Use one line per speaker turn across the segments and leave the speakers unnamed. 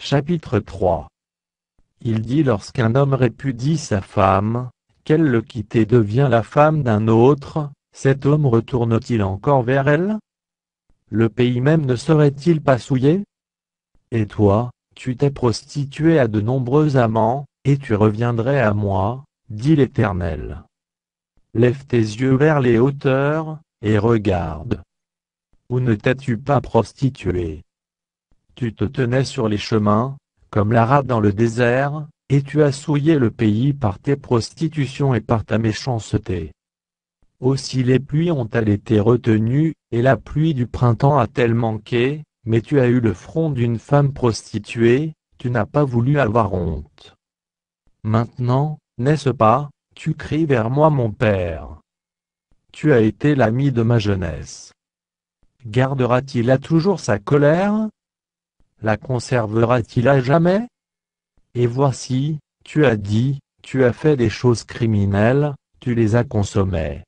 Chapitre 3. Il dit lorsqu'un homme répudie sa femme, qu'elle le quitte et devient la femme d'un autre, cet homme retourne-t-il encore vers elle? Le pays même ne serait-il pas souillé? Et toi, tu t'es prostitué à de nombreux amants, et tu reviendrais à moi, dit l'Éternel. Lève tes yeux vers les hauteurs, et regarde. Où ne t'es-tu pas prostitué? Tu te tenais sur les chemins, comme l'arabe dans le désert, et tu as souillé le pays par tes prostitutions et par ta méchanceté. Aussi les pluies ont-elles été retenues, et la pluie du printemps a-t-elle manqué, mais tu as eu le front d'une femme prostituée, tu n'as pas voulu avoir honte. Maintenant, n'est-ce pas, tu cries vers moi mon père. Tu as été l'ami de ma jeunesse. Gardera-t-il à toujours sa colère? La conservera-t-il à jamais? Et voici, tu as dit, tu as fait des choses criminelles, tu les as consommées.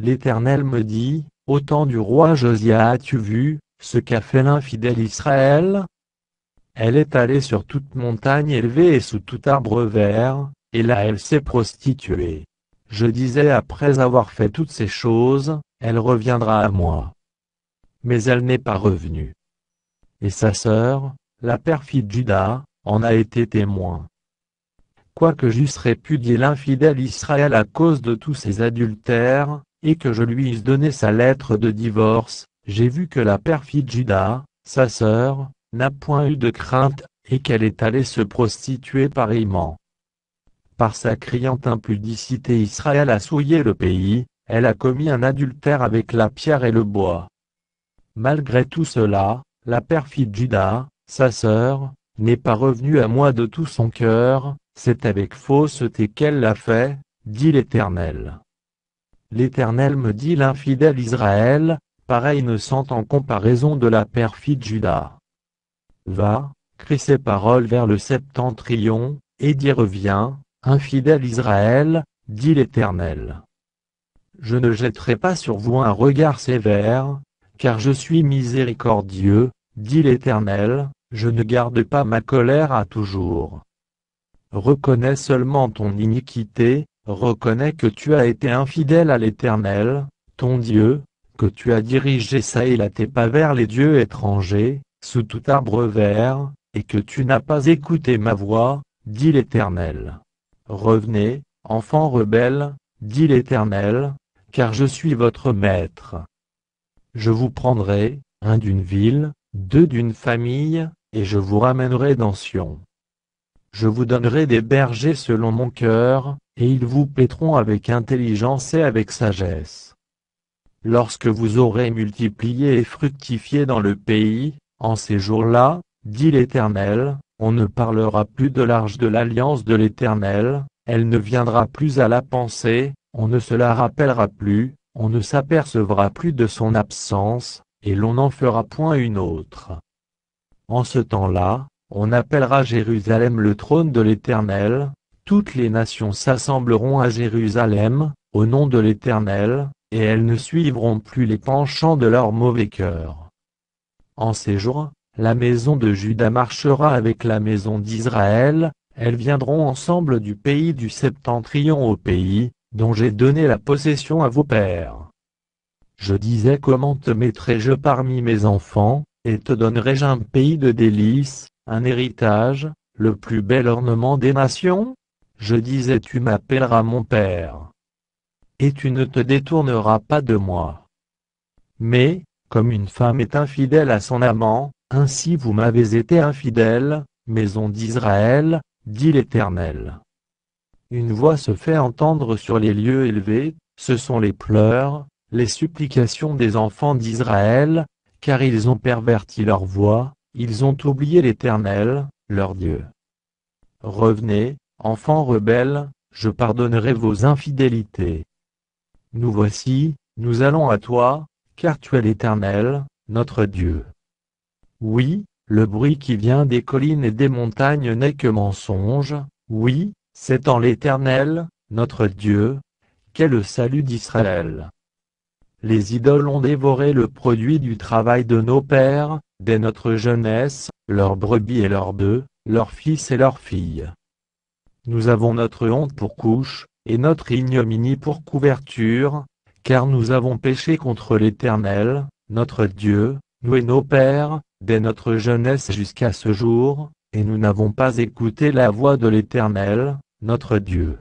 L'Éternel me dit, au temps du roi Josia as-tu vu, ce qu'a fait l'infidèle Israël? Elle est allée sur toute montagne élevée et sous tout arbre vert, et là elle s'est prostituée. Je disais après avoir fait toutes ces choses, elle reviendra à moi. Mais elle n'est pas revenue. Et sa sœur, la perfide Juda, en a été témoin. Quoique j'eusse répudié l'infidèle Israël à cause de tous ses adultères, et que je lui eusse donné sa lettre de divorce, j'ai vu que la perfide Juda, sa sœur, n'a point eu de crainte, et qu'elle est allée se prostituer pareillement. Par sa criante impudicité Israël a souillé le pays, elle a commis un adultère avec la pierre et le bois. Malgré tout cela, la perfide Juda, sa sœur, n'est pas revenue à moi de tout son cœur, c'est avec fausseté qu'elle l'a fait, dit l'Éternel. L'Éternel me dit l'infidèle Israël, pareil innocent en comparaison de la perfide Juda. Va, crie ces paroles vers le septentrion, et dis reviens, infidèle Israël, dit l'Éternel. Je ne jetterai pas sur vous un regard sévère, car je suis miséricordieux, dit l'Éternel, je ne garde pas ma colère à toujours. Reconnais seulement ton iniquité, reconnais que tu as été infidèle à l'Éternel, ton Dieu, que tu as dirigé ça et là tes pas vers les dieux étrangers, sous tout arbre vert, et que tu n'as pas écouté ma voix, dit l'Éternel. Revenez, enfants rebelles, dit l'Éternel, car je suis votre maître. Je vous prendrai, un d'une ville, deux d'une famille, et je vous ramènerai dans Sion. Je vous donnerai des bergers selon mon cœur, et ils vous paîtront avec intelligence et avec sagesse. Lorsque vous aurez multiplié et fructifié dans le pays, en ces jours-là, dit l'Éternel, on ne parlera plus de l'arche de l'alliance de l'Éternel, elle ne viendra plus à la pensée, on ne se la rappellera plus, on ne s'apercevra plus de son absence, et l'on n'en fera point une autre. En ce temps-là, on appellera Jérusalem le trône de l'Éternel, toutes les nations s'assembleront à Jérusalem, au nom de l'Éternel, et elles ne suivront plus les penchants de leur mauvais cœur. En ces jours, la maison de Juda marchera avec la maison d'Israël, elles viendront ensemble du pays du septentrion au pays, dont j'ai donné la possession à vos pères. Je disais comment te mettrai-je parmi mes enfants, et te donnerai-je un pays de délices, un héritage, le plus bel ornement des nations? Je disais tu m'appelleras mon père. Et tu ne te détourneras pas de moi. Mais, comme une femme est infidèle à son amant, ainsi vous m'avez été infidèle, maison d'Israël, dit l'Éternel. Une voix se fait entendre sur les lieux élevés, ce sont les pleurs, les supplications des enfants d'Israël, car ils ont perverti leur voix, ils ont oublié l'Éternel, leur Dieu. Revenez, enfants rebelles, je pardonnerai vos infidélités. Nous voici, nous allons à toi, car tu es l'Éternel, notre Dieu. Oui, le bruit qui vient des collines et des montagnes n'est que mensonge, oui, c'est en l'Éternel, notre Dieu, qu'est le salut d'Israël. Les idoles ont dévoré le produit du travail de nos pères, dès notre jeunesse, leurs brebis et leurs bœufs, leurs fils et leurs filles. Nous avons notre honte pour couche, et notre ignominie pour couverture, car nous avons péché contre l'Éternel, notre Dieu, nous et nos pères, dès notre jeunesse jusqu'à ce jour, et nous n'avons pas écouté la voix de l'Éternel, notre Dieu.